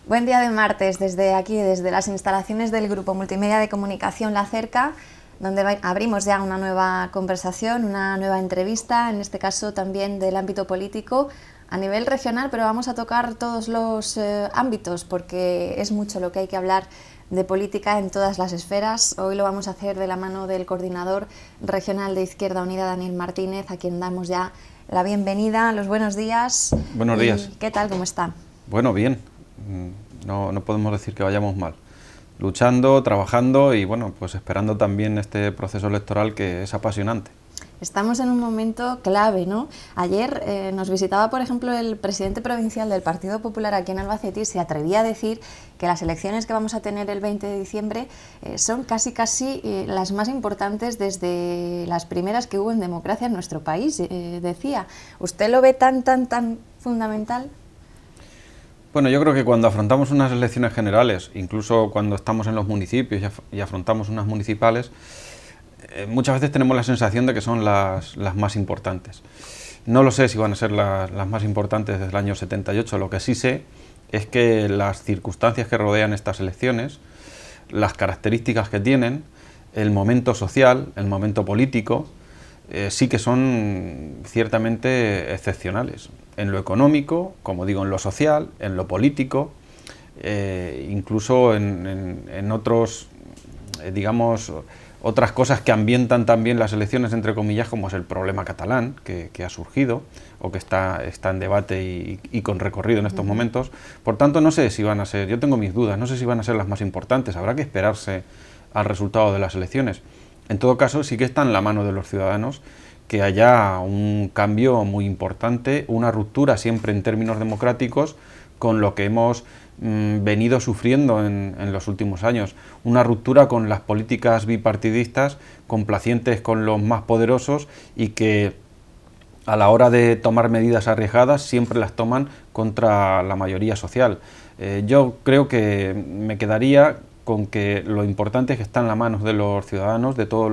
Buen día de martes desde aquí, desde las instalaciones del Grupo Multimedia de Comunicación La Cerca, donde abrimos ya una nueva conversación, una nueva entrevista, en este caso también del ámbito político a nivel regional, pero vamos a tocar todos los ámbitos porque es mucho lo que hay que hablar de política en todas las esferas. Hoy lo vamos a hacer de la mano del coordinador regional de Izquierda Unida, Daniel Martínez, a quien damos ya la bienvenida. Los buenos días. Buenos días. ¿Qué tal? ¿Cómo está? Bueno, bien. No podemos decir que vayamos mal. Luchando, trabajando y bueno, pues esperando también este proceso electoral que es apasionante. Estamos en un momento clave, ¿no? Ayer nos visitaba, por ejemplo, el presidente provincial del Partido Popular aquí en Albacete y se atrevía a decir que las elecciones que vamos a tener el 20 de diciembre son casi las más importantes desde las primeras que hubo en democracia en nuestro país, decía. ¿Usted lo ve tan fundamental? Bueno, yo creo que cuando afrontamos unas elecciones generales, incluso cuando estamos en los municipios y afrontamos unas municipales, muchas veces tenemos la sensación de que son las más importantes. No lo sé si van a ser las más importantes desde el año 78, lo que sí sé es que las circunstancias que rodean estas elecciones, las características que tienen, el momento social, el momento político, sí que son ciertamente excepcionales. En lo económico, como digo, en lo social, en lo político, incluso en otros, digamos, otras cosas que ambientan también las elecciones, entre comillas, como es el problema catalán que ha surgido o que está en debate y con recorrido en estos momentos. Por tanto, no sé si van a ser, yo tengo mis dudas, no sé si van a ser las más importantes, habrá que esperarse al resultado de las elecciones. En todo caso, sí que está en la mano de los ciudadanos que haya un cambio muy importante, una ruptura siempre en términos democráticos con lo que hemos venido sufriendo en los últimos años, una ruptura con las políticas bipartidistas complacientes con los más poderosos y que a la hora de tomar medidas arriesgadas siempre las toman contra la mayoría social. Yo creo que me quedaría con que lo importante es que está en las manos de los ciudadanos, de todos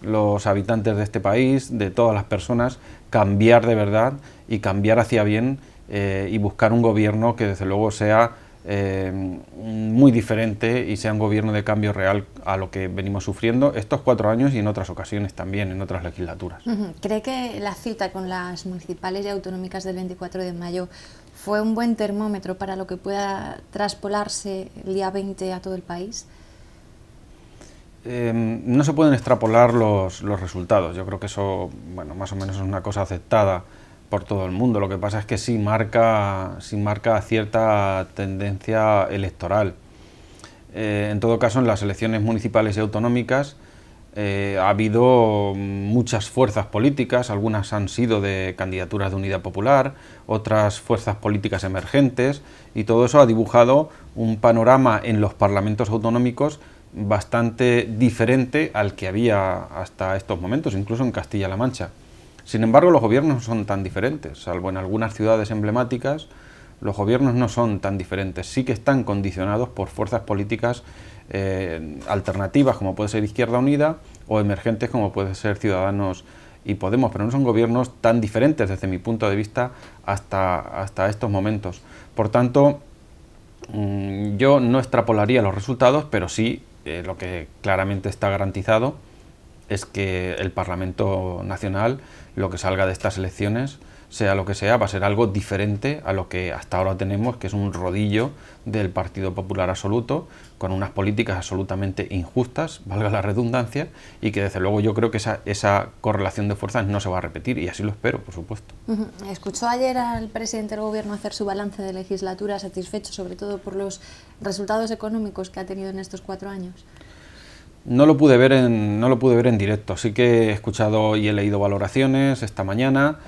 los habitantes de este país, de todas las personas, cambiar de verdad y cambiar hacia bien y buscar un gobierno que desde luego sea muy diferente y sea un gobierno de cambio real a lo que venimos sufriendo estos 4 años y en otras ocasiones también, en otras legislaturas. ¿Cree que la cita con las municipales y autonómicas del 24 de mayo fue un buen termómetro para lo que pueda traspolarse el día 20 a todo el país? No se pueden extrapolar los resultados. Yo creo que eso, bueno, más o menos es una cosa aceptada por todo el mundo. Lo que pasa es que sí marca cierta tendencia electoral. En todo caso, en las elecciones municipales y autonómicas ha habido muchas fuerzas políticas, algunas han sido de candidaturas de Unidad Popular, otras fuerzas políticas emergentes, y todo eso ha dibujado un panorama en los parlamentos autonómicos bastante diferente al que había hasta estos momentos, incluso en Castilla-La Mancha. Sin embargo, los gobiernos no son tan diferentes, salvo en algunas ciudades emblemáticas, los gobiernos no son tan diferentes, sí que están condicionados por fuerzas políticas alternativas, como puede ser Izquierda Unida, o emergentes, como puede ser Ciudadanos y Podemos, pero no son gobiernos tan diferentes desde mi punto de vista hasta estos momentos. Por tanto, yo no extrapolaría los resultados, pero sí lo que claramente está garantizado es que el Parlamento Nacional, lo que salga de estas elecciones, sea lo que sea, va a ser algo diferente a lo que hasta ahora tenemos, que es un rodillo del Partido Popular absoluto, con unas políticas absolutamente injustas, valga la redundancia, y que desde luego yo creo que esa correlación de fuerzas no se va a repetir, y así lo espero, por supuesto. ¿Escuchó ayer al presidente del Gobierno hacer su balance de legislatura, satisfecho sobre todo por los resultados económicos que ha tenido en estos 4 años? No lo pude ver en directo, sí que he escuchado y he leído valoraciones esta mañana,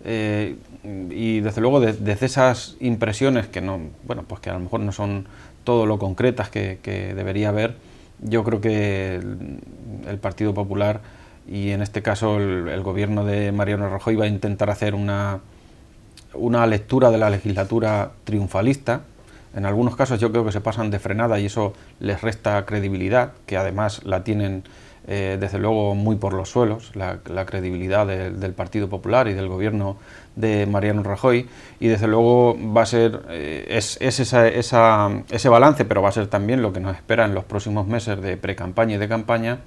y desde luego desde esas impresiones que no, bueno, pues que a lo mejor no son todo lo concretas que debería haber, yo creo que el Partido Popular y en este caso el gobierno de Mariano Rajoy va a intentar hacer una lectura de la legislatura triunfalista. En algunos casos yo creo que se pasan de frenada y eso les resta credibilidad, que además la tienen desde luego muy por los suelos, la credibilidad del Partido Popular y del gobierno de Mariano Rajoy, y desde luego va a ser ese balance, pero va a ser también lo que nos espera en los próximos meses de pre-campaña y de campaña,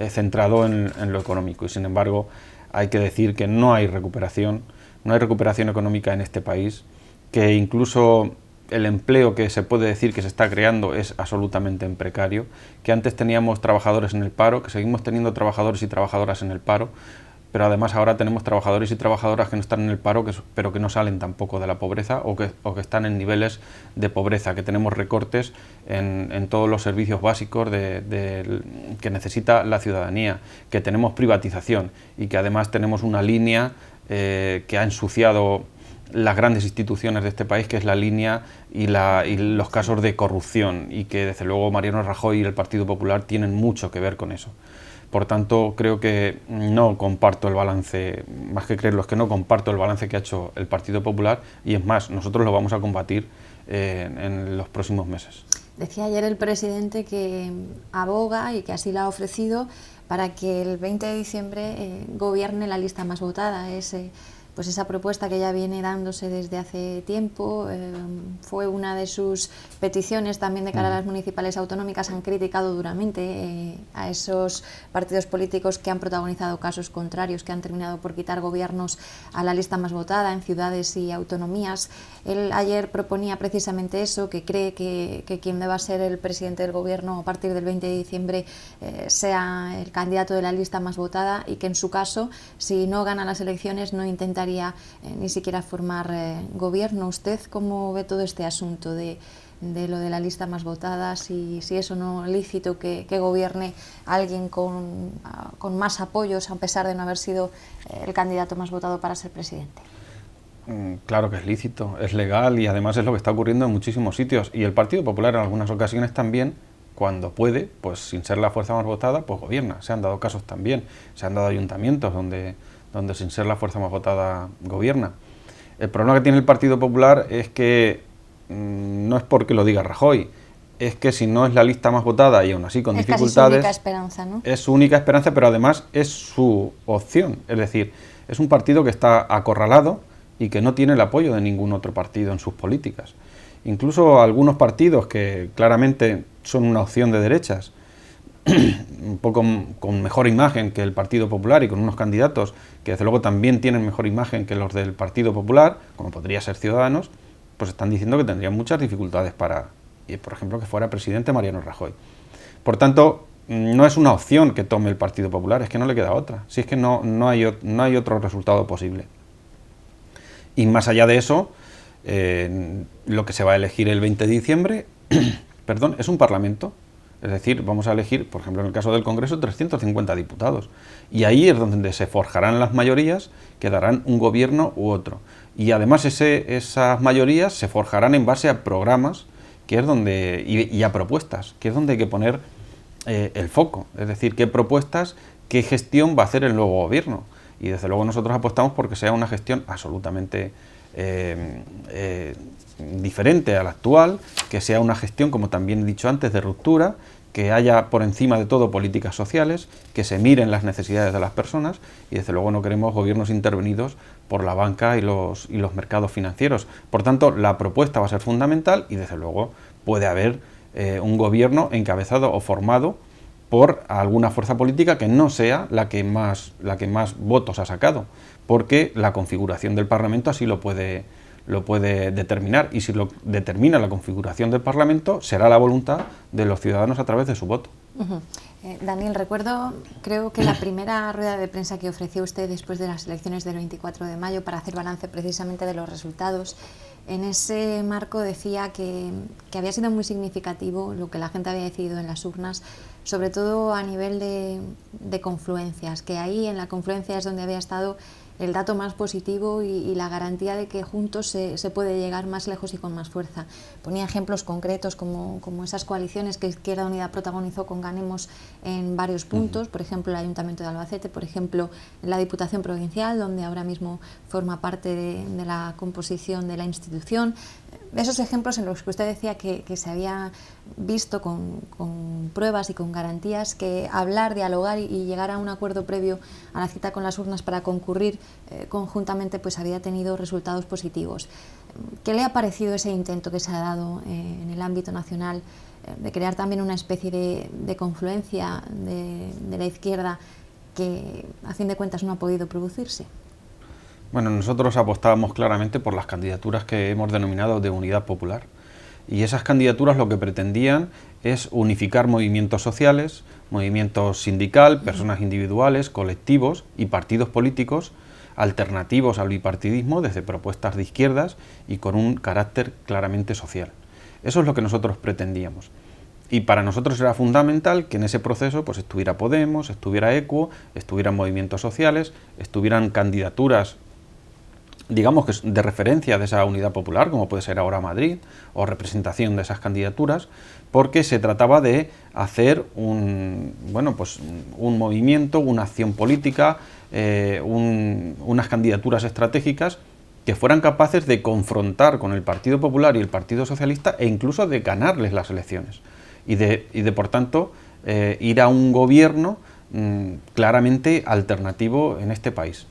centrado en lo económico. Y sin embargo hay que decir que no hay recuperación económica en este país, que incluso el empleo que se puede decir que se está creando es absolutamente en precario, que antes teníamos trabajadores en el paro, que seguimos teniendo trabajadores y trabajadoras en el paro, pero además ahora tenemos trabajadores y trabajadoras que no están en el paro, pero que no salen tampoco de la pobreza o que están en niveles de pobreza, que tenemos recortes en todos los servicios básicos que necesita la ciudadanía, que tenemos privatización y que además tenemos una línea que ha ensuciado las grandes instituciones de este país, que es la línea y los casos de corrupción, y que desde luego Mariano Rajoy y el Partido Popular tienen mucho que ver con eso. Por tanto, creo que no comparto el balance, más que creerlo, es que no comparto el balance que ha hecho el Partido Popular, y es más, nosotros lo vamos a combatir en los próximos meses. Decía ayer el presidente que aboga, y que así lo ha ofrecido, para que el 20 de diciembre gobierne la lista más votada. Pues esa propuesta que ya viene dándose desde hace tiempo, fue una de sus peticiones también de cara a las municipales autonómicas. Han criticado duramente a esos partidos políticos que han protagonizado casos contrarios, que han terminado por quitar gobiernos a la lista más votada en ciudades y autonomías. Él ayer proponía precisamente eso, que cree que quien deba ser el presidente del gobierno a partir del 20 de diciembre sea el candidato de la lista más votada, y que en su caso, si no gana las elecciones, no intentaría ni siquiera formar gobierno. ¿Usted cómo ve todo este asunto de lo de la lista más votada? Si es o no lícito que gobierne alguien con más apoyos, a pesar de no haber sido el candidato más votado para ser presidente. Claro que es lícito, es legal, y además es lo que está ocurriendo en muchísimos sitios. Y el Partido Popular en algunas ocasiones también, cuando puede, pues sin ser la fuerza más votada, pues gobierna. Se han dado casos también, se han dado ayuntamientos donde sin ser la fuerza más votada gobierna. El problema que tiene el Partido Popular es que no es porque lo diga Rajoy, es que si no es la lista más votada y aún así con dificultades... Es casi su única esperanza, ¿no? Es su única esperanza, pero además es su opción. Es decir, es un partido que está acorralado y que no tiene el apoyo de ningún otro partido en sus políticas. Incluso algunos partidos que claramente son una opción de derechas, un poco con mejor imagen que el Partido Popular y con unos candidatos que desde luego también tienen mejor imagen que los del Partido Popular, como podría ser Ciudadanos, pues están diciendo que tendrían muchas dificultades para, por ejemplo, que fuera presidente Mariano Rajoy. Por tanto, no es una opción que tome el Partido Popular, es que no le queda otra, si es que no hay otro resultado posible. Y más allá de eso, lo que se va a elegir el 20 de diciembre es un Parlamento. Es decir, vamos a elegir, por ejemplo, en el caso del Congreso, 350 diputados. Y ahí es donde se forjarán las mayorías que darán un gobierno u otro. Y además esas mayorías se forjarán en base a programas, que es donde, y a propuestas, que es donde hay que poner el foco. Es decir, qué propuestas, qué gestión va a hacer el nuevo gobierno. Y desde luego nosotros apostamos porque sea una gestión absolutamente diferente a la actual, que sea una gestión, como también he dicho antes, de ruptura, que haya por encima de todo políticas sociales, que se miren las necesidades de las personas, y desde luego no queremos gobiernos intervenidos por la banca y los mercados financieros. Por tanto, la propuesta va a ser fundamental, y desde luego puede haber un gobierno encabezado o formado por alguna fuerza política que no sea la que más votos ha sacado, porque la configuración del Parlamento así lo puede determinar, y si lo determina la configuración del Parlamento, será la voluntad de los ciudadanos a través de su voto. Daniel, recuerdo, creo que la primera rueda de prensa que ofreció usted después de las elecciones del 24 de mayo para hacer balance precisamente de los resultados, en ese marco decía que había sido muy significativo lo que la gente había decidido en las urnas, sobre todo a nivel de confluencias, que ahí en la confluencia es donde había estado el dato más positivo y la garantía de que juntos se puede llegar más lejos y con más fuerza. Ponía ejemplos concretos como esas coaliciones que Izquierda Unida protagonizó con Ganemos en varios puntos, por ejemplo el Ayuntamiento de Albacete, por ejemplo la Diputación Provincial, donde ahora mismo forma parte de la composición de la institución. Esos ejemplos en los que usted decía que se había visto con pruebas y con garantías que hablar, dialogar y llegar a un acuerdo previo a la cita con las urnas para concurrir conjuntamente pues había tenido resultados positivos. ¿Qué le ha parecido ese intento que se ha dado en el ámbito nacional de crear también una especie de confluencia de la izquierda que a fin de cuentas no ha podido producirse? Bueno, nosotros apostábamos claramente por las candidaturas que hemos denominado de unidad popular. Y esas candidaturas lo que pretendían es unificar movimientos sociales, movimientos sindical, personas individuales, colectivos y partidos políticos alternativos al bipartidismo desde propuestas de izquierdas y con un carácter claramente social. Eso es lo que nosotros pretendíamos. Y para nosotros era fundamental que en ese proceso pues, estuviera Podemos, estuviera ECUO, estuvieran movimientos sociales, estuvieran candidaturas digamos que de referencia de esa unidad popular, como puede ser ahora Madrid, o representación de esas candidaturas, porque se trataba de hacer un movimiento, una acción política, unas candidaturas estratégicas que fueran capaces de confrontar con el Partido Popular y el Partido Socialista e incluso de ganarles las elecciones y de por tanto, ir a un gobierno claramente alternativo en este país.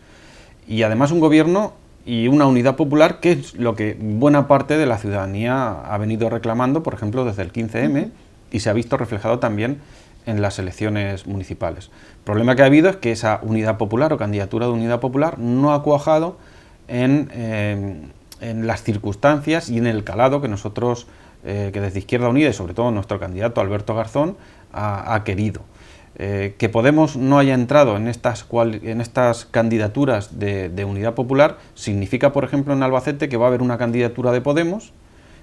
Y además un gobierno y una unidad popular, que es lo que buena parte de la ciudadanía ha venido reclamando, por ejemplo, desde el 15M, y se ha visto reflejado también en las elecciones municipales. El problema que ha habido es que esa unidad popular o candidatura de unidad popular no ha cuajado en las circunstancias y en el calado que nosotros, que desde Izquierda Unida y sobre todo nuestro candidato Alberto Garzón, ha querido. Que Podemos no haya entrado en estas candidaturas de unidad popular significa, por ejemplo, en Albacete que va a haber una candidatura de Podemos,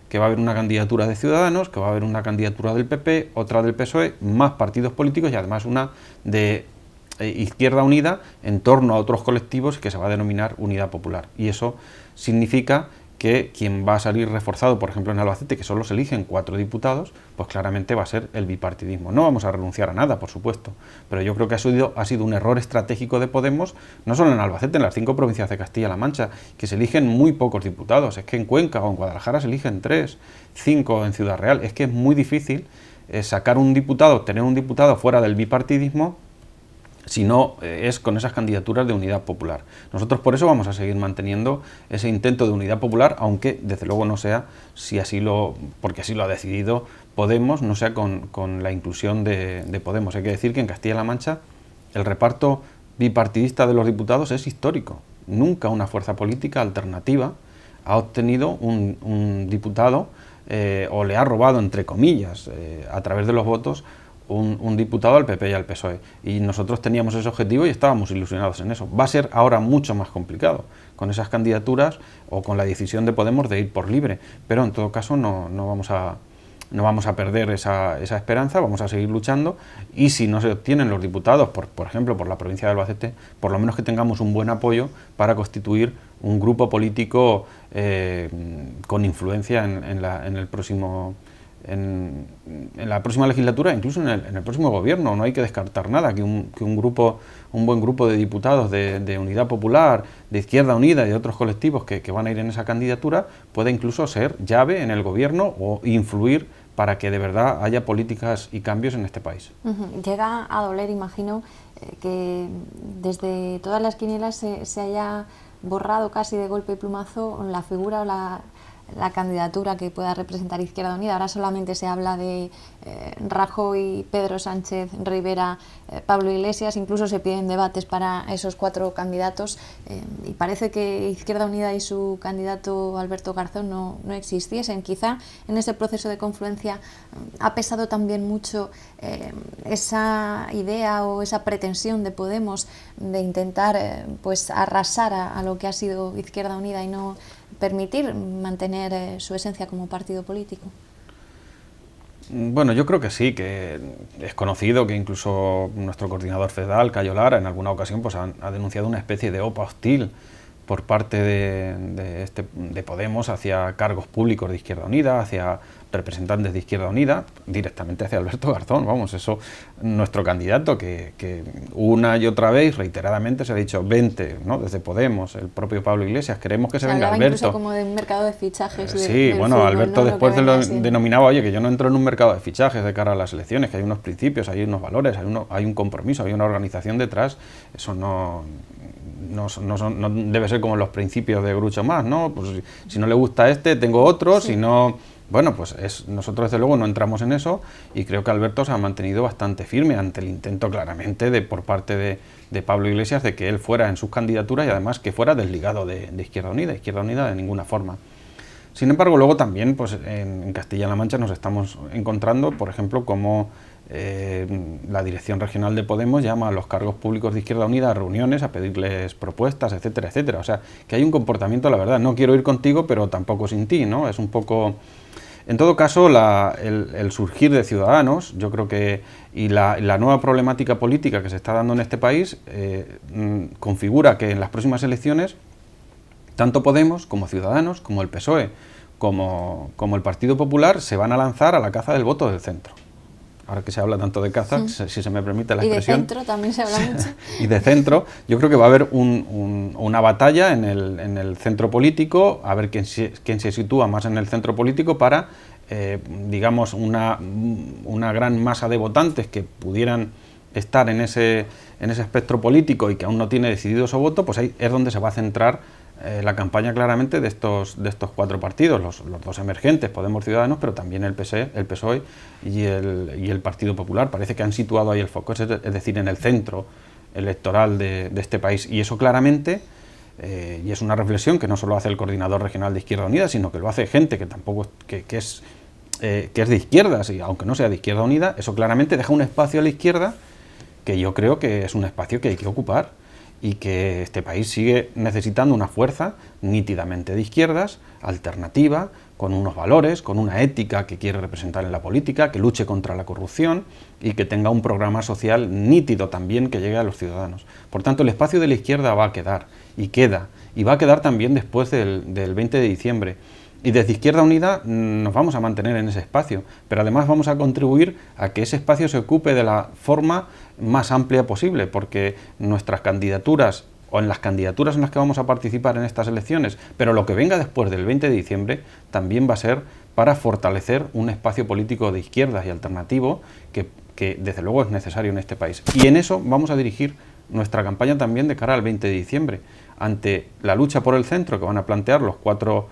que va a haber una candidatura de Ciudadanos, que va a haber una candidatura del PP, otra del PSOE, más partidos políticos y además una de Izquierda Unida en torno a otros colectivos que se va a denominar Unidad Popular. Y eso significa que quien va a salir reforzado, por ejemplo en Albacete, que solo se eligen 4 diputados, pues claramente va a ser el bipartidismo. No vamos a renunciar a nada, por supuesto, pero yo creo que ha sido un error estratégico de Podemos, no solo en Albacete, en las 5 provincias de Castilla-La Mancha, que se eligen muy pocos diputados. Es que en Cuenca o en Guadalajara se eligen 3, 5 en Ciudad Real. Es que es muy difícil sacar un diputado, tener un diputado fuera del bipartidismo, si no es con esas candidaturas de unidad popular. Nosotros por eso vamos a seguir manteniendo ese intento de unidad popular, aunque desde luego no sea, porque así lo ha decidido Podemos, no sea con la inclusión de Podemos. Hay que decir que en Castilla-La Mancha el reparto bipartidista de los diputados es histórico. Nunca una fuerza política alternativa ha obtenido un diputado o le ha robado, entre comillas, a través de los votos, un diputado al PP y al PSOE. Y nosotros teníamos ese objetivo y estábamos ilusionados en eso. Va a ser ahora mucho más complicado con esas candidaturas o con la decisión de Podemos de ir por libre, pero en todo caso no vamos a perder esa esperanza, vamos a seguir luchando y si no se obtienen los diputados, por ejemplo, por la provincia de Albacete, por lo menos que tengamos un buen apoyo para constituir un grupo político con influencia en la próxima legislatura, incluso en el próximo gobierno. No hay que descartar nada, que un buen grupo de diputados de Unidad Popular, de Izquierda Unida y de otros colectivos que van a ir en esa candidatura pueda incluso ser llave en el gobierno o influir para que de verdad haya políticas y cambios en este país. Llega a doler, imagino, que desde todas las quinielas se haya borrado casi de golpe y plumazo la figura o la candidatura que pueda representar Izquierda Unida. Ahora solamente se habla de Rajoy, Pedro Sánchez, Rivera, Pablo Iglesias, incluso se piden debates para esos 4 candidatos y parece que Izquierda Unida y su candidato Alberto Garzón no existiesen. Quizá en ese proceso de confluencia ha pesado también mucho esa idea o esa pretensión de Podemos de intentar pues arrasar a lo que ha sido Izquierda Unida y no permitir mantener su esencia como partido político. Bueno, yo creo que sí, que es conocido que incluso nuestro coordinador federal, Cayo Lara, en alguna ocasión pues, ha denunciado una especie de OPA hostil por parte de Podemos hacia cargos públicos de Izquierda Unida, hacia representantes de Izquierda Unida, directamente hacia Alberto Garzón. Vamos, eso, nuestro candidato, que una y otra vez, reiteradamente, se ha dicho, vente, ¿no? Desde Podemos, el propio Pablo Iglesias, queremos que se venga Alberto. Incluso como de un mercado de fichajes. Sí, bueno, fútbol, Alberto, ¿no? Después denominaba, oye, que yo no entro en un mercado de fichajes de cara a las elecciones, que hay unos principios, hay unos valores, hay un compromiso, hay una organización detrás. Eso no debe ser como los principios de Groucho Marx, ¿no? Pues si no le gusta este, tengo otro, sí. Si no... Bueno, pues nosotros desde luego no entramos en eso, y creo que Alberto se ha mantenido bastante firme ante el intento claramente por parte de Pablo Iglesias de que él fuera en sus candidaturas y además que fuera desligado de Izquierda Unida de ninguna forma. Sin embargo, luego también pues en Castilla-La Mancha nos estamos encontrando, por ejemplo, como la Dirección Regional de Podemos llama a los cargos públicos de Izquierda Unida a reuniones, a pedirles propuestas, etcétera, etcétera. O sea, que hay un comportamiento, la verdad, no quiero ir contigo, pero tampoco sin ti, ¿no? Es un poco... En todo caso, el surgir de Ciudadanos, yo creo que, y la nueva problemática política que se está dando en este país, configura que en las próximas elecciones, tanto Podemos como Ciudadanos, como el PSOE, como el Partido Popular, se van a lanzar a la caza del voto del centro. Ahora que se habla tanto de caza, si se me permite la expresión. Y de centro también se habla mucho. Y de centro, yo creo que va a haber una batalla en el centro político, a ver quién se sitúa más en el centro político para, digamos, una gran masa de votantes que pudieran estar en ese espectro político y que aún no tiene decidido su voto, pues ahí es donde se va a centrar la campaña claramente de estos cuatro partidos, los dos emergentes, Podemos, Ciudadanos, pero también el PSOE y el Partido Popular. Parece que han situado ahí el foco, es decir, en el centro electoral de este país. Y eso claramente, y es una reflexión que no solo hace el coordinador regional de Izquierda Unida, sino que lo hace gente que tampoco que es de izquierdas, y aunque no sea de Izquierda Unida, eso claramente deja un espacio a la izquierda que yo creo que es un espacio que hay que ocupar, y que este país sigue necesitando una fuerza nítidamente de izquierdas, alternativa, con unos valores, con una ética que quiere representar en la política, que luche contra la corrupción y que tenga un programa social nítido también que llegue a los ciudadanos. Por tanto, el espacio de la izquierda va a quedar, y queda, y va a quedar también después del 20 de diciembre. Y desde Izquierda Unida nos vamos a mantener en ese espacio, pero además vamos a contribuir a que ese espacio se ocupe de la forma más amplia posible, porque nuestras candidaturas, o en las candidaturas en las que vamos a participar en estas elecciones, pero lo que venga después del 20 de diciembre, también va a ser para fortalecer un espacio político de izquierdas y alternativo que desde luego es necesario en este país. Y en eso vamos a dirigir nuestra campaña también de cara al 20 de diciembre, ante la lucha por el centro que van a plantear los cuatro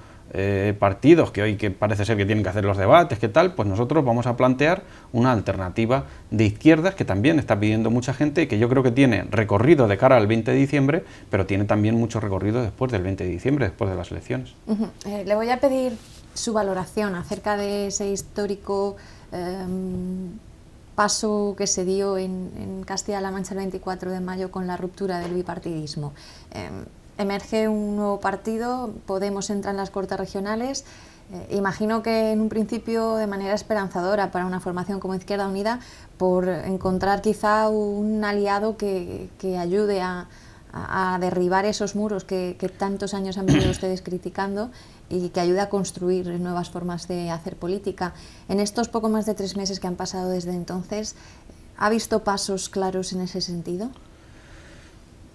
partidos que hoy que parece ser que tienen que hacer los debates, ¿qué tal? Pues nosotros vamos a plantear una alternativa de izquierdas que también está pidiendo mucha gente y que yo creo que tiene recorrido de cara al 20 de diciembre, pero tiene también mucho recorrido después del 20 de diciembre, después de las elecciones. Le voy a pedir su valoración acerca de ese histórico paso que se dio en Castilla-La Mancha el 24 de mayo con la ruptura del bipartidismo. Emerge un nuevo partido, Podemos entra en las Cortes Regionales. Imagino que en un principio de manera esperanzadora para una formación como Izquierda Unida, por encontrar quizá un aliado que ayude a derribar esos muros que tantos años han venido ustedes criticando y que ayude a construir nuevas formas de hacer política. En estos poco más de 3 meses que han pasado desde entonces, ¿ha visto pasos claros en ese sentido?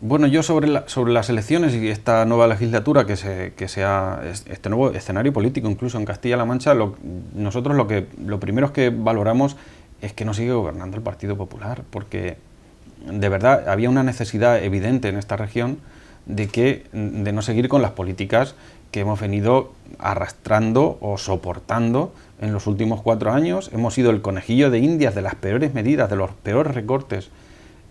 Bueno, yo sobre las elecciones y esta nueva legislatura este nuevo escenario político incluso en Castilla-La Mancha, nosotros lo primero que valoramos es que no sigue gobernando el Partido Popular, porque de verdad había una necesidad evidente en esta región de no seguir con las políticas que hemos venido arrastrando o soportando en los últimos 4 años. Hemos sido el conejillo de Indias de las peores medidas, de los peores recortes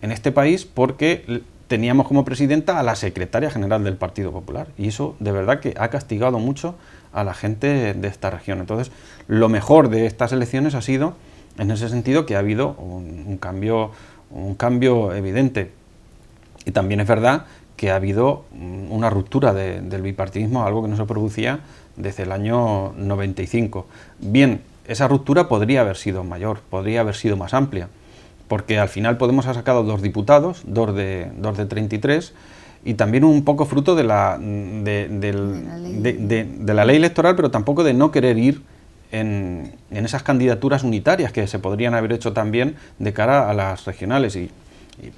en este país, porque teníamos como presidenta a la secretaria general del Partido Popular, y eso de verdad que ha castigado mucho a la gente de esta región. Entonces, lo mejor de estas elecciones ha sido, en ese sentido, que ha habido un cambio evidente. Y también es verdad que ha habido una ruptura del bipartidismo, algo que no se producía desde el año 95. Bien, esa ruptura podría haber sido mayor, podría haber sido más amplia, porque al final Podemos ha sacado 2 diputados, 2 de 33, y también un poco fruto de la ley electoral, pero tampoco de no querer ir en esas candidaturas unitarias que se podrían haber hecho también de cara a las regionales. Y,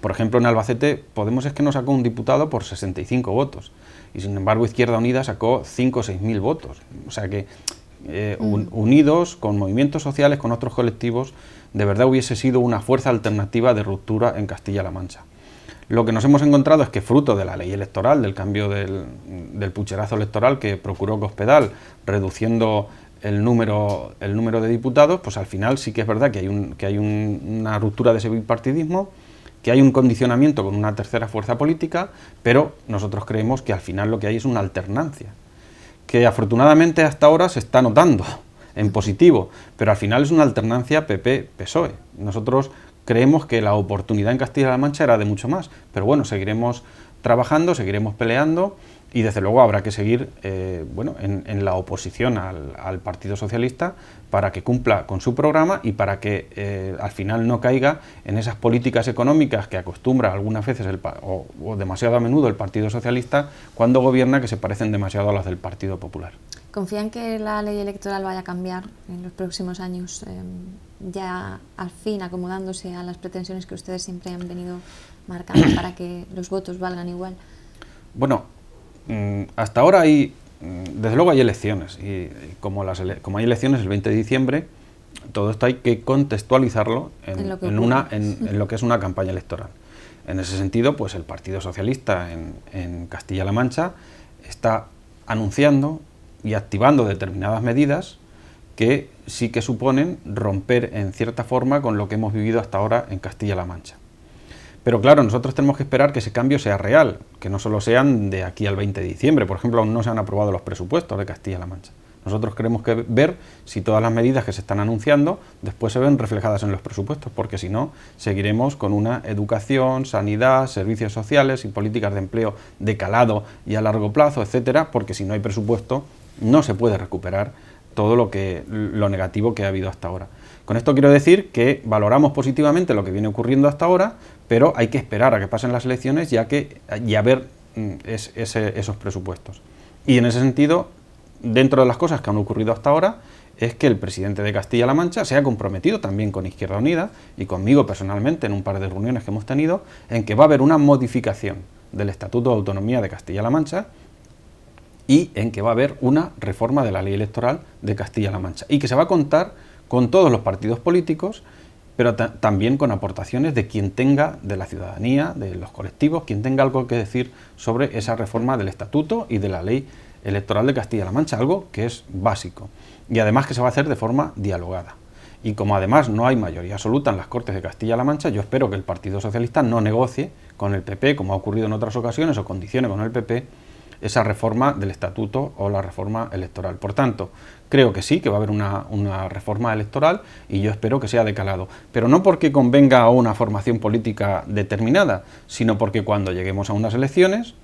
por ejemplo, en Albacete, Podemos es que no sacó un diputado por 65 votos, y sin embargo Izquierda Unida sacó 5 o 6 mil votos. O sea que unidos, con movimientos sociales, con otros colectivos, de verdad hubiese sido una fuerza alternativa de ruptura en Castilla-La Mancha. Lo que nos hemos encontrado es que, fruto de la ley electoral, del cambio del pucherazo electoral que procuró Cospedal, reduciendo el número de diputados, pues al final sí que es verdad que hay una ruptura de ese bipartidismo, que hay un condicionamiento con una tercera fuerza política, pero nosotros creemos que al final lo que hay es una alternancia, que afortunadamente hasta ahora se está notando en positivo, pero al final es una alternancia PP-PSOE. Nosotros creemos que la oportunidad en Castilla-La Mancha era de mucho más, pero bueno, seguiremos trabajando, seguiremos peleando, y desde luego habrá que seguir en la oposición al Partido Socialista para que cumpla con su programa y para que al final no caiga en esas políticas económicas que acostumbra algunas veces o demasiado a menudo el Partido Socialista cuando gobierna, que se parecen demasiado a las del Partido Popular. ¿Confía en que la ley electoral vaya a cambiar en los próximos años, ya al fin acomodándose a las pretensiones que ustedes siempre han venido marcando para que los votos valgan igual? Bueno, hasta ahora desde luego hay elecciones, y como hay elecciones el 20 de diciembre, todo esto hay que contextualizarlo en lo que es una campaña electoral. En ese sentido, pues el Partido Socialista en Castilla-La Mancha está anunciando y activando determinadas medidas que sí que suponen romper en cierta forma con lo que hemos vivido hasta ahora en Castilla-La Mancha. Pero claro, nosotros tenemos que esperar que ese cambio sea real, que no solo sean de aquí al 20 de diciembre. Por ejemplo, aún no se han aprobado los presupuestos de Castilla-La Mancha. Nosotros queremos ver si todas las medidas que se están anunciando después se ven reflejadas en los presupuestos, porque si no, seguiremos con una educación, sanidad, servicios sociales y políticas de empleo de calado y a largo plazo, etcétera, porque si no hay presupuesto no se puede recuperar todo lo negativo que ha habido hasta ahora. Con esto quiero decir que valoramos positivamente lo que viene ocurriendo hasta ahora, pero hay que esperar a que pasen las elecciones y a ver esos presupuestos. Y en ese sentido, dentro de las cosas que han ocurrido hasta ahora, es que el presidente de Castilla-La Mancha se ha comprometido también con Izquierda Unida y conmigo personalmente en un par de reuniones que hemos tenido, en que va a haber una modificación del Estatuto de Autonomía de Castilla-La Mancha y en que va a haber una reforma de la ley electoral de Castilla-La Mancha y que se va a contar con todos los partidos políticos, pero también con aportaciones de quien tenga, de la ciudadanía, de los colectivos, quien tenga algo que decir sobre esa reforma del Estatuto y de la ley electoral de Castilla-La Mancha, algo que es básico y además que se va a hacer de forma dialogada. Y como además no hay mayoría absoluta en las Cortes de Castilla-La Mancha, yo espero que el Partido Socialista no negocie con el PP, como ha ocurrido en otras ocasiones, o condicione con el PP esa reforma del Estatuto o la reforma electoral. Por tanto, creo que sí, que va a haber una reforma electoral y yo espero que sea de calado. Pero no porque convenga a una formación política determinada, sino porque cuando lleguemos a unas elecciones,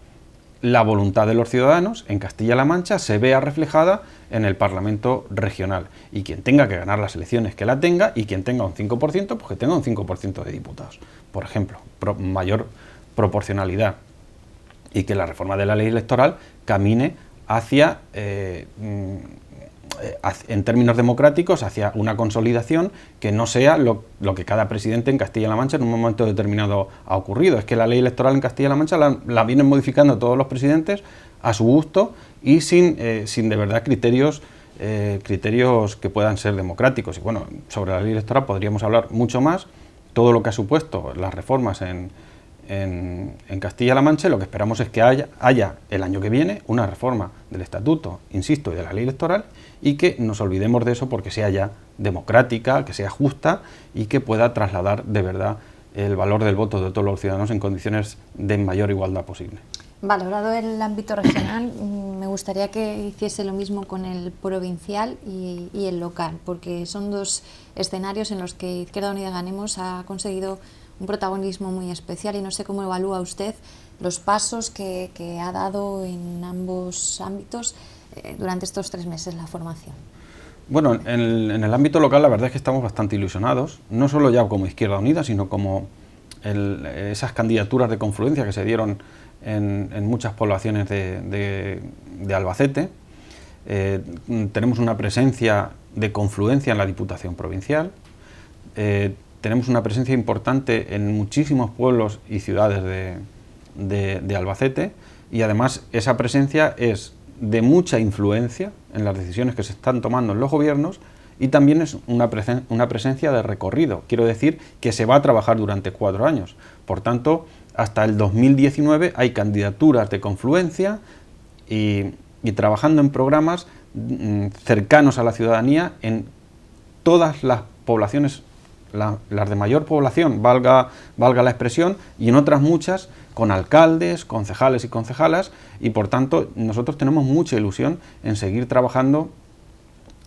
la voluntad de los ciudadanos en Castilla-La Mancha se vea reflejada en el Parlamento regional. Y quien tenga que ganar las elecciones, que la tenga, y quien tenga un 5%, pues que tenga un 5% de diputados. Por ejemplo, mayor proporcionalidad. Y que la reforma de la ley electoral camine hacia, en términos democráticos, hacia una consolidación que no sea lo que cada presidente en Castilla-La Mancha en un momento determinado ha ocurrido. Es que la ley electoral en Castilla-La Mancha la vienen modificando todos los presidentes a su gusto y sin de verdad criterios que puedan ser democráticos. Y bueno, sobre la ley electoral podríamos hablar mucho más, todo lo que ha supuesto las reformas en Castilla-La Mancha. Lo que esperamos es que haya el año que viene una reforma del Estatuto, insisto, y de la ley electoral, y que nos olvidemos de eso porque sea ya democrática, que sea justa y que pueda trasladar de verdad el valor del voto de todos los ciudadanos en condiciones de mayor igualdad posible. Valorado el ámbito regional, me gustaría que hiciese lo mismo con el provincial y el local, porque son dos escenarios en los que Izquierda Unida Ganemos ha conseguido un protagonismo muy especial y no sé cómo evalúa usted los pasos que ha dado en ambos ámbitos durante estos 3 meses la formación. Bueno, en el ámbito local la verdad es que estamos bastante ilusionados, no solo ya como Izquierda Unida, sino como esas candidaturas de confluencia que se dieron en muchas poblaciones de Albacete. Tenemos una presencia de confluencia en la Diputación Provincial, tenemos una presencia importante en muchísimos pueblos y ciudades de Albacete, y además esa presencia es de mucha influencia en las decisiones que se están tomando en los gobiernos, y también es una presencia de recorrido, quiero decir que se va a trabajar durante 4 años. Por tanto, hasta el 2019 hay candidaturas de confluencia y trabajando en programas cercanos a la ciudadanía en todas las poblaciones, las de mayor población, valga la expresión, y en otras muchas con alcaldes, concejales y concejalas, y por tanto nosotros tenemos mucha ilusión en seguir trabajando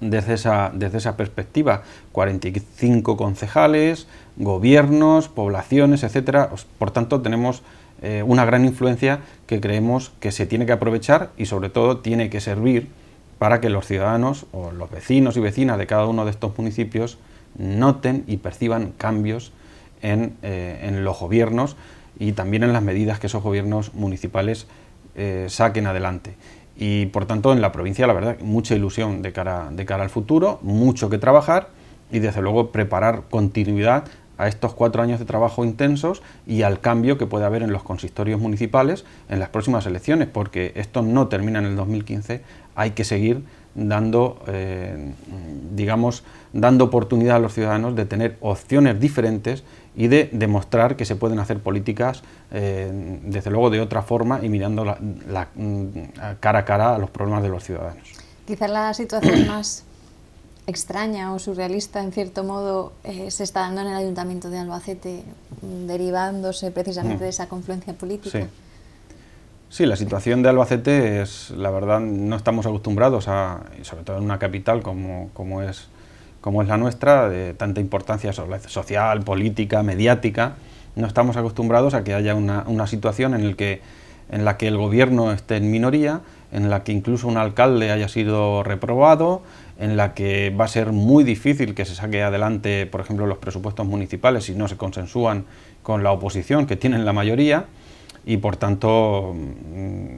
desde esa perspectiva. 45 concejales, gobiernos, poblaciones, etcétera. Por tanto tenemos una gran influencia que creemos que se tiene que aprovechar y sobre todo tiene que servir para que los ciudadanos o los vecinos y vecinas de cada uno de estos municipios noten y perciban cambios en los gobiernos y también en las medidas que esos gobiernos municipales saquen adelante. Y por tanto en la provincia la verdad mucha ilusión de cara al futuro, mucho que trabajar y desde luego preparar continuidad a estos 4 años de trabajo intensos y al cambio que puede haber en los consistorios municipales en las próximas elecciones, porque esto no termina en el 2015, hay que seguir dando oportunidad a los ciudadanos de tener opciones diferentes y de demostrar que se pueden hacer políticas desde luego de otra forma y mirando cara a cara a los problemas de los ciudadanos. Quizás la situación más extraña o surrealista, en cierto modo, se está dando en el Ayuntamiento de Albacete, derivándose precisamente de esa confluencia política. Sí. Sí, la situación de Albacete es, la verdad, no estamos acostumbrados sobre todo en una capital como es la nuestra, de tanta importancia social, política, mediática, no estamos acostumbrados a que haya una situación en la que el gobierno esté en minoría, en la que incluso un alcalde haya sido reprobado, en la que va a ser muy difícil que se saque adelante, por ejemplo, los presupuestos municipales si no se consensúan con la oposición, que tienen la mayoría, y por tanto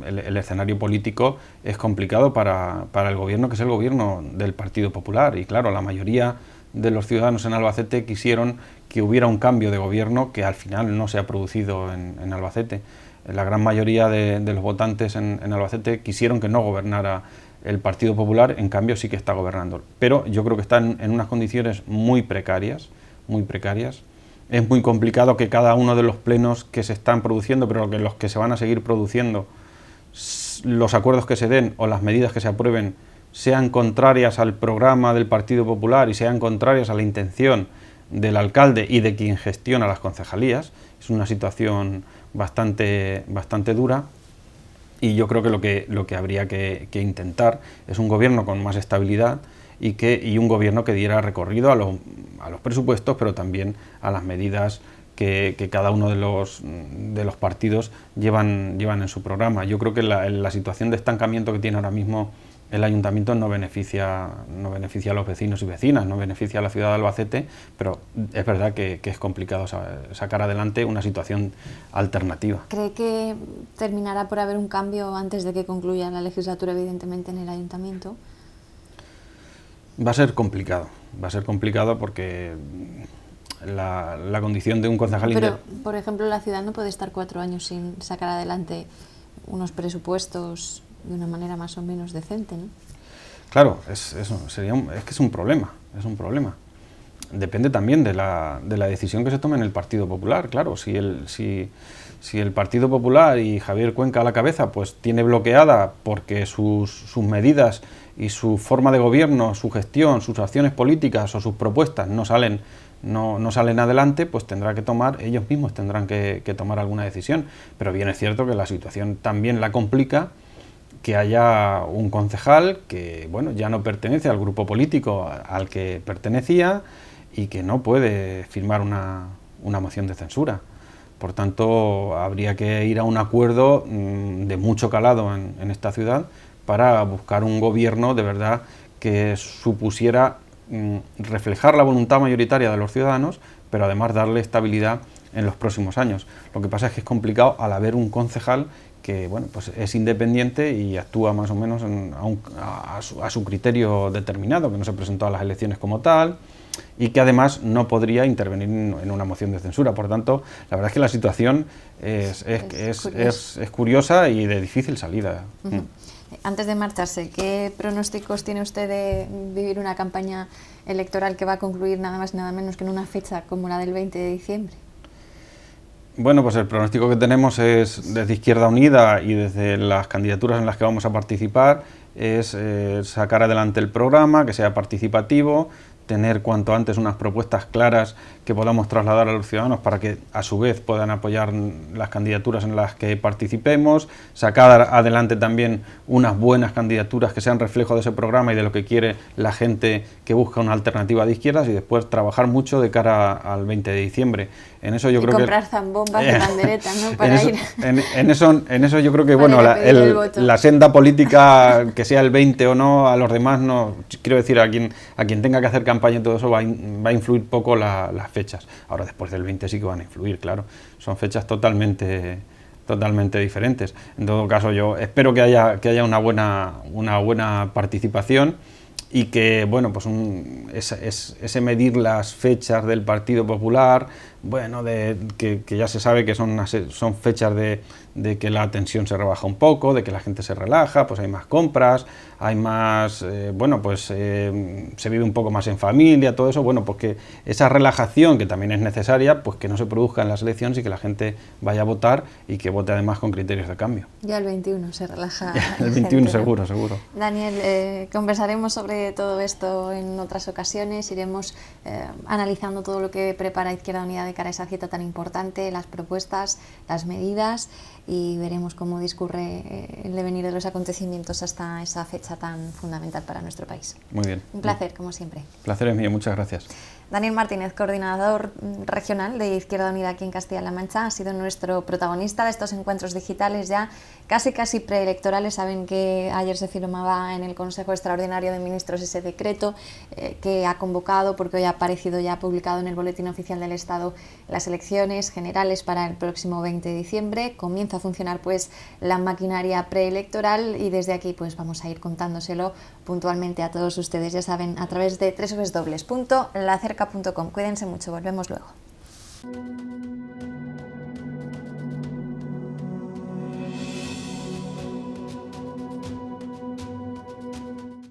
el escenario político es complicado para el gobierno, que es el gobierno del Partido Popular, y claro, la mayoría de los ciudadanos en Albacete quisieron que hubiera un cambio de gobierno que al final no se ha producido en Albacete. La gran mayoría de los votantes en Albacete quisieron que no gobernara el Partido Popular, en cambio sí que está gobernando, pero yo creo que están en unas condiciones muy precarias, muy precarias. Es muy complicado que cada uno de los plenos que se están produciendo, pero que los que se van a seguir produciendo, los acuerdos que se den o las medidas que se aprueben sean contrarias al programa del Partido Popular y sean contrarias a la intención del alcalde y de quien gestiona las concejalías. Es una situación bastante dura, y yo creo que lo que habría que intentar es un gobierno con más estabilidad y un gobierno que diera recorrido a los presupuestos, pero también a las medidas que cada uno de los partidos llevan en su programa. Yo creo que la situación de estancamiento que tiene ahora mismo el ayuntamiento no beneficia a los vecinos y vecinas, no beneficia a la ciudad de Albacete, pero es verdad que es complicado sacar adelante una situación alternativa. ¿Cree que terminará por haber un cambio antes de que concluya la legislatura, evidentemente, en el ayuntamiento? Va a ser complicado porque la condición de un concejal... Pero, por ejemplo, la ciudad no puede estar 4 años sin sacar adelante unos presupuestos de una manera más o menos decente, ¿no? Claro, es que es un problema. Depende también de la decisión que se tome en el Partido Popular. Claro, si el Partido Popular y Javier Cuenca a la cabeza pues tiene bloqueada porque sus medidas y su forma de gobierno, su gestión, sus acciones políticas o sus propuestas no salen adelante, pues ellos mismos tendrán que tomar alguna decisión. Pero bien es cierto que la situación también la complica que haya un concejal que ya no pertenece al grupo político al que pertenecía y que no puede firmar una moción de censura. Por tanto, habría que ir a un acuerdo de mucho calado en esta ciudad para buscar un gobierno de verdad que supusiera reflejar la voluntad mayoritaria de los ciudadanos, pero además darle estabilidad en los próximos años. Lo que pasa es que es complicado al haber un concejal que bueno, pues es independiente y actúa más o menos a su criterio determinado, que no se presentó a las elecciones como tal y que además no podría intervenir en una moción de censura. Por tanto, la verdad es que la situación es curiosa y de difícil salida. Antes de marcharse, ¿qué pronósticos tiene usted de vivir una campaña electoral que va a concluir nada más y nada menos que en una fecha como la del 20 de diciembre? Bueno, pues el pronóstico que tenemos es desde Izquierda Unida y desde las candidaturas en las que vamos a participar es sacar adelante el programa, que sea participativo, tener cuanto antes unas propuestas claras que podamos trasladar a los ciudadanos para que a su vez puedan apoyar las candidaturas en las que participemos, sacar adelante también unas buenas candidaturas que sean reflejo de ese programa y de lo que quiere la gente que busca una alternativa de izquierdas y después trabajar mucho de cara al 20 de diciembre. En eso yo creo comprar zambombas de banderetas, ¿no? Para en eso yo creo que bueno, la senda política, que sea el 20 o no, a los demás no, quiero decir, a quien tenga que hacer campaña y todo eso va a influir poco las fechas. Ahora después del 20 sí que van a influir, claro, son fechas totalmente diferentes. En todo caso yo espero que haya una buena participación y que bueno, pues ese medir las fechas del Partido Popular, bueno, que ya se sabe que son fechas de que la tensión se rebaja un poco, de que la gente se relaja, pues hay más compras, hay más, bueno, pues se vive un poco más en familia, todo eso, bueno, pues que esa relajación que también es necesaria, pues que no se produzca en las elecciones y que la gente vaya a votar y que vote además con criterios de cambio. Ya el 21 se relaja. El 21 gente, seguro. Daniel, conversaremos sobre todo esto en otras ocasiones, iremos analizando todo lo que prepara Izquierda Unida de cara a esa cita tan importante, las propuestas, las medidas, y veremos cómo discurre el devenir de los acontecimientos hasta esa fecha tan fundamental para nuestro país. Muy bien. Un placer, como siempre. El placer es mío, muchas gracias. Daniel Martínez, coordinador regional de Izquierda Unida aquí en Castilla-La Mancha, ha sido nuestro protagonista de estos encuentros digitales ya casi preelectorales. Saben que ayer se firmaba en el Consejo Extraordinario de Ministros ese decreto que ha convocado, porque hoy ha aparecido ya publicado en el Boletín Oficial del Estado, las elecciones generales para el próximo 20 de diciembre. Comienza a funcionar pues la maquinaria preelectoral y desde aquí pues vamos a ir contándoselo puntualmente a todos ustedes, ya saben, a través de www.lacerca.com. Cuídense mucho, volvemos luego.